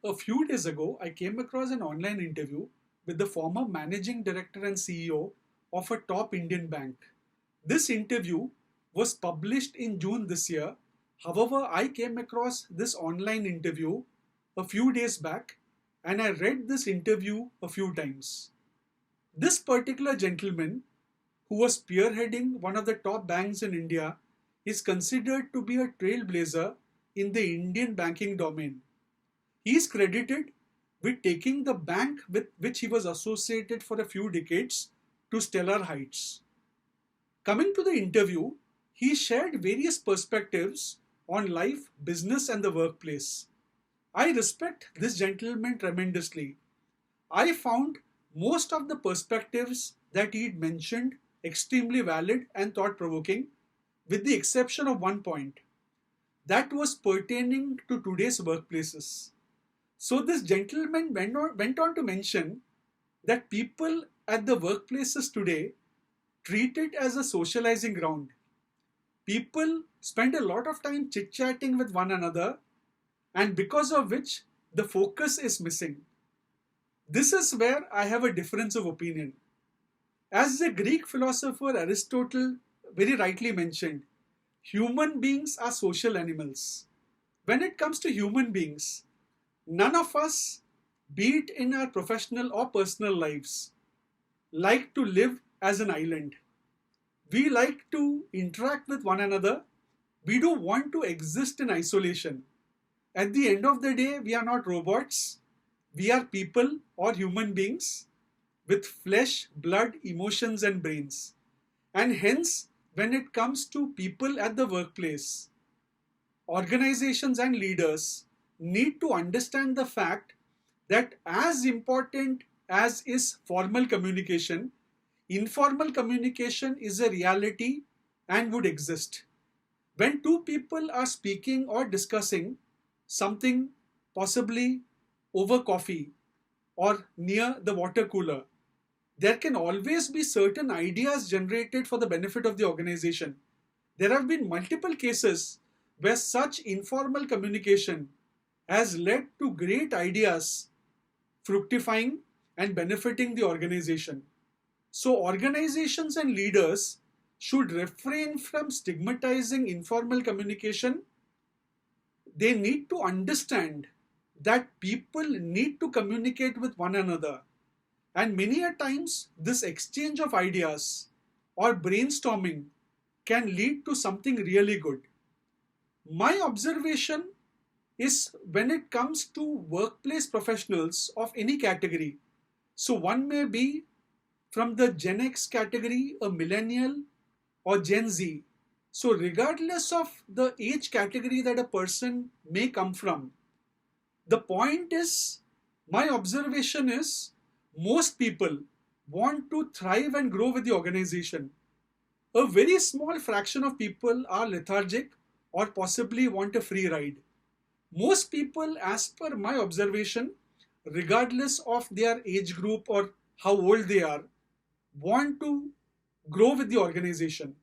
A few days ago, I came across an online interview with the former managing director and CEO of a top Indian bank. This interview was published in June this year. However, I came across this online interview a few days back and I read this interview a few times. This particular gentleman, who was spearheading one of the top banks in India, is considered to be a trailblazer in the Indian banking domain. He is credited with taking the bank with which he was associated for a few decades to stellar heights. Coming to the interview, he shared various perspectives on life, business, and the workplace. I respect this gentleman tremendously. I found most of the perspectives that he mentioned extremely valid and thought provoking, with the exception of one point that was pertaining to today's workplaces. So, this gentleman went on to mention that people at the workplaces today treat it as a socializing ground. People spend a lot of time chit chatting with one another, and because of which the focus is missing. This is where I have a difference of opinion. As the Greek philosopher Aristotle very rightly mentioned, human beings are social animals. When it comes to human beings, none of us, be it in our professional or personal lives, like to live as an island. We like to interact with one another. We don't want to exist in isolation. At the end of the day, we are not robots. We are people or human beings with flesh, blood, emotions, and brains. And hence, when it comes to people at the workplace, organizations and leaders need to understand the fact that as important as is formal communication, informal communication is a reality and would exist. When two people are speaking or discussing something, possibly over coffee or near the water cooler, there can always be certain ideas generated for the benefit of the organization. There have been multiple cases where such informal communication has led to great ideas fructifying and benefiting the organization. So, organizations and leaders should refrain from stigmatizing informal communication. They need to understand that people need to communicate with one another. And many a times, this exchange of ideas or brainstorming can lead to something really good. My observation is when it comes to workplace professionals of any category. So, one may be from the Gen X category, a millennial, or Gen Z. So, regardless of the age category that a person may come from, the point is, my observation is, most people want to thrive and grow with the organization. A very small fraction of people are lethargic or possibly want a free ride. Most people, as per my observation, regardless of their age group or how old they are, want to grow with the organization.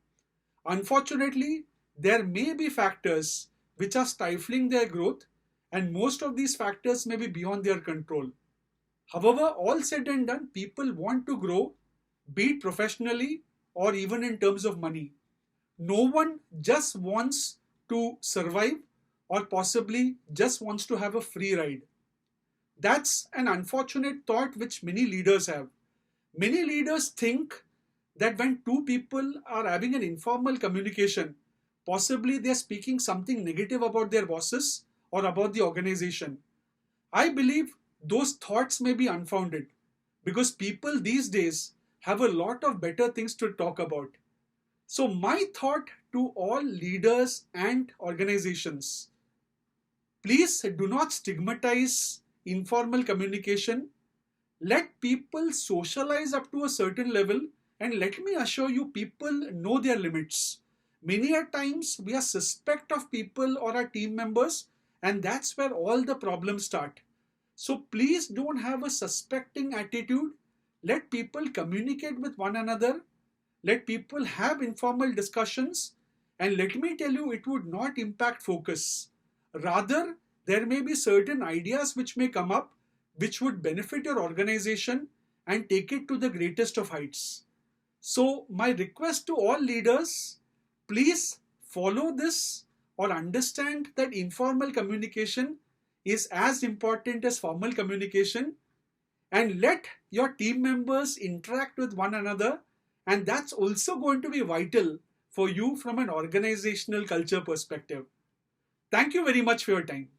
Unfortunately, there may be factors which are stifling their growth, and most of these factors may be beyond their control. However, all said and done, people want to grow, be it professionally or even in terms of money. No one just wants to survive or possibly just wants to have a free ride. That's an unfortunate thought which many leaders have. Many leaders think that when two people are having an informal communication, possibly they're speaking something negative about their bosses or about the organization. I believe those thoughts may be unfounded because people these days have a lot of better things to talk about. So, my thought to all leaders and organizations, please do not stigmatize informal communication. Let people socialize up to a certain level, and let me assure you, people know their limits. Many a times we are suspect of people or our team members, and that's where all the problems start. So please don't have a suspecting attitude. Let people communicate with one another. Let people have informal discussions. And let me tell you, it would not impact focus. Rather, there may be certain ideas which may come up which would benefit your organization and take it to the greatest of heights. So, my request to all leaders, please follow this or understand that informal communication is as important as formal communication, and let your team members interact with one another, and that's also going to be vital for you from an organizational culture perspective. Thank you very much for your time.